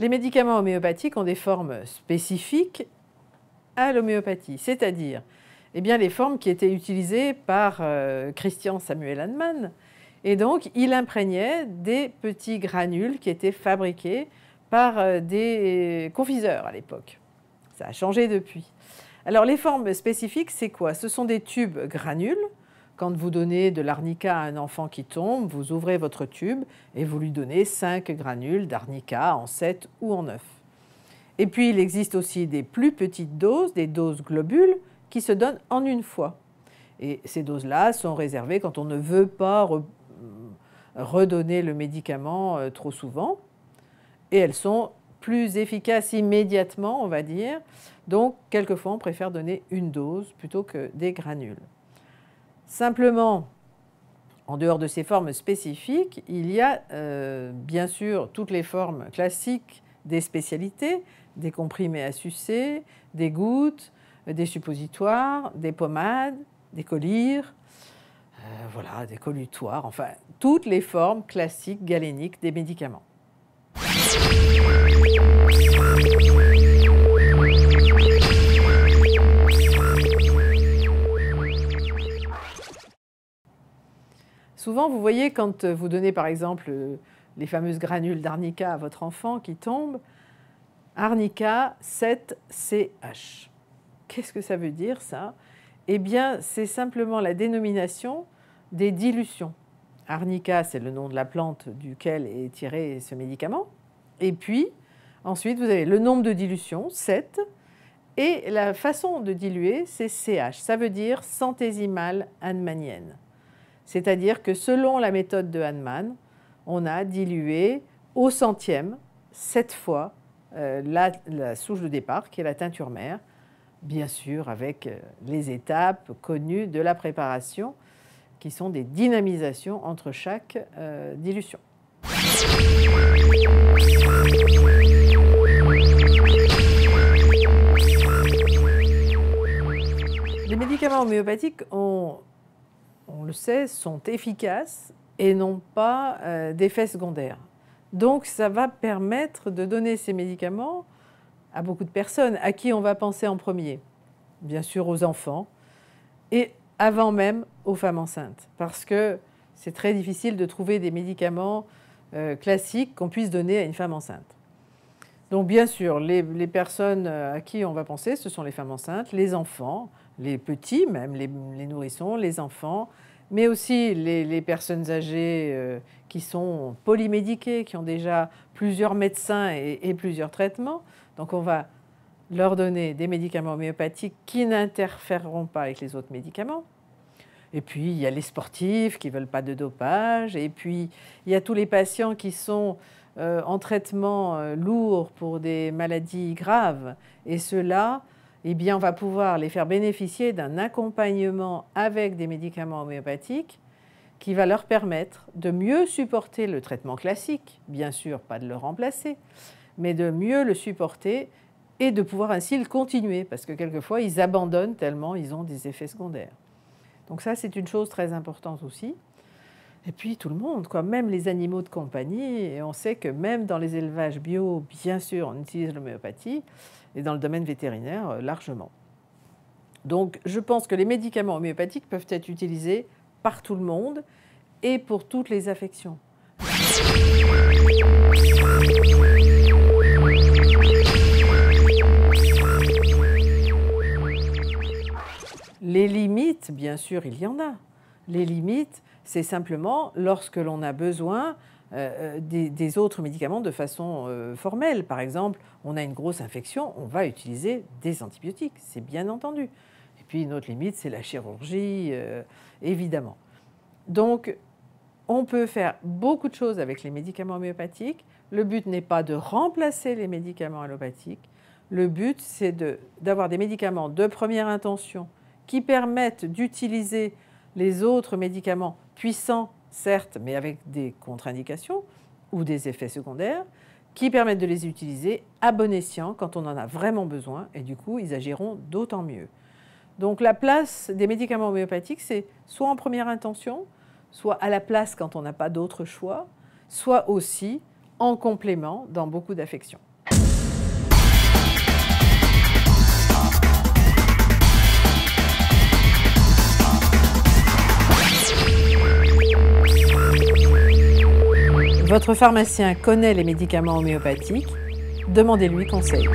les médicaments homéopathiques ont des formes spécifiques à l'homéopathie, c'est-à-dire les formes qui étaient utilisées par Christian Samuel Hahnemann. Et donc, il imprégnait des petits granules qui étaient fabriqués par des confiseurs à l'époque. Ça a changé depuis. Alors, les formes spécifiques, c'est quoi? Ce sont des tubes granules. Quand vous donnez de l'arnica à un enfant qui tombe, vous ouvrez votre tube et vous lui donnez 5 granules d'arnica en 7 ou en 9. Et puis, il existe aussi des plus petites doses, des doses globules, qui se donnent en une fois. Et ces doses-là sont réservées quand on ne veut pas redonner le médicament trop souvent. Et elles sont plus efficaces immédiatement, on va dire. Donc, quelquefois, on préfère donner une dose plutôt que des granules. Simplement, en dehors de ces formes spécifiques, il y a bien sûr toutes les formes classiques des spécialités, des comprimés à sucer, des gouttes, des suppositoires, des pommades, des collyres, voilà, des collutoires, enfin, toutes les formes classiques galéniques des médicaments. Souvent, vous voyez, quand vous donnez par exemple les fameuses granules d'arnica à votre enfant qui tombe, arnica 7CH. Qu'est-ce que ça veut dire, ça? Eh bien, c'est simplement la dénomination des dilutions. Arnica, c'est le nom de la plante duquel est tiré ce médicament. Et puis, ensuite, vous avez le nombre de dilutions, 7, et la façon de diluer, c'est CH. Ça veut dire centésimale hahnemannienne. C'est-à-dire que selon la méthode de Hahnemann, on a dilué au centième 7 fois la souche de départ, qui est la teinture mère, bien sûr avec les étapes connues de la préparation, qui sont des dynamisations entre chaque dilution. Les médicaments homéopathiques on le sait, sont efficaces et n'ont pas d'effets secondaires. Donc, ça va permettre de donner ces médicaments à beaucoup de personnes. À qui on va penser en premier? Bien sûr aux enfants et avant même aux femmes enceintes. Parce que c'est très difficile de trouver des médicaments classiques qu'on puisse donner à une femme enceinte. Donc, bien sûr, les personnes à qui on va penser, ce sont les femmes enceintes, les enfants, les petits, même les nourrissons, les enfants, mais aussi les personnes âgées qui sont polymédiquées, qui ont déjà plusieurs médecins et plusieurs traitements. Donc, on va leur donner des médicaments homéopathiques qui n'interféreront pas avec les autres médicaments. Et puis, il y a les sportifs qui ne veulent pas de dopage. Et puis, il y a tous les patients qui sont en traitement lourd pour des maladies graves. Et ceux-là, eh bien, on va pouvoir les faire bénéficier d'un accompagnement avec des médicaments homéopathiques qui va leur permettre de mieux supporter le traitement classique. Bien sûr, pas de le remplacer, mais de mieux le supporter et de pouvoir ainsi le continuer. Parce que quelquefois, ils abandonnent tellement ils ont des effets secondaires. Donc ça, c'est une chose très importante aussi. Et puis tout le monde, quoi, même les animaux de compagnie. Et on sait que même dans les élevages bio, bien sûr, on utilise l'homéopathie, et dans le domaine vétérinaire, largement. Donc je pense que les médicaments homéopathiques peuvent être utilisés par tout le monde et pour toutes les affections. Les limites, bien sûr, il y en a. Les limites, c'est simplement lorsque l'on a besoin des autres médicaments de façon formelle. Par exemple, on a une grosse infection, on va utiliser des antibiotiques, c'est bien entendu. Et puis une autre limite, c'est la chirurgie, évidemment. Donc, on peut faire beaucoup de choses avec les médicaments homéopathiques. Le but n'est pas de remplacer les médicaments allopathiques. Le but, c'est d'avoir des médicaments de première intention qui permettent d'utiliser les autres médicaments puissants, certes, mais avec des contre-indications ou des effets secondaires, qui permettent de les utiliser à bon escient quand on en a vraiment besoin, et du coup, ils agiront d'autant mieux. Donc la place des médicaments homéopathiques, c'est soit en première intention, soit à la place quand on n'a pas d'autre choix, soit aussi en complément dans beaucoup d'affections. Votre pharmacien connaît les médicaments homéopathiques, demandez-lui conseil.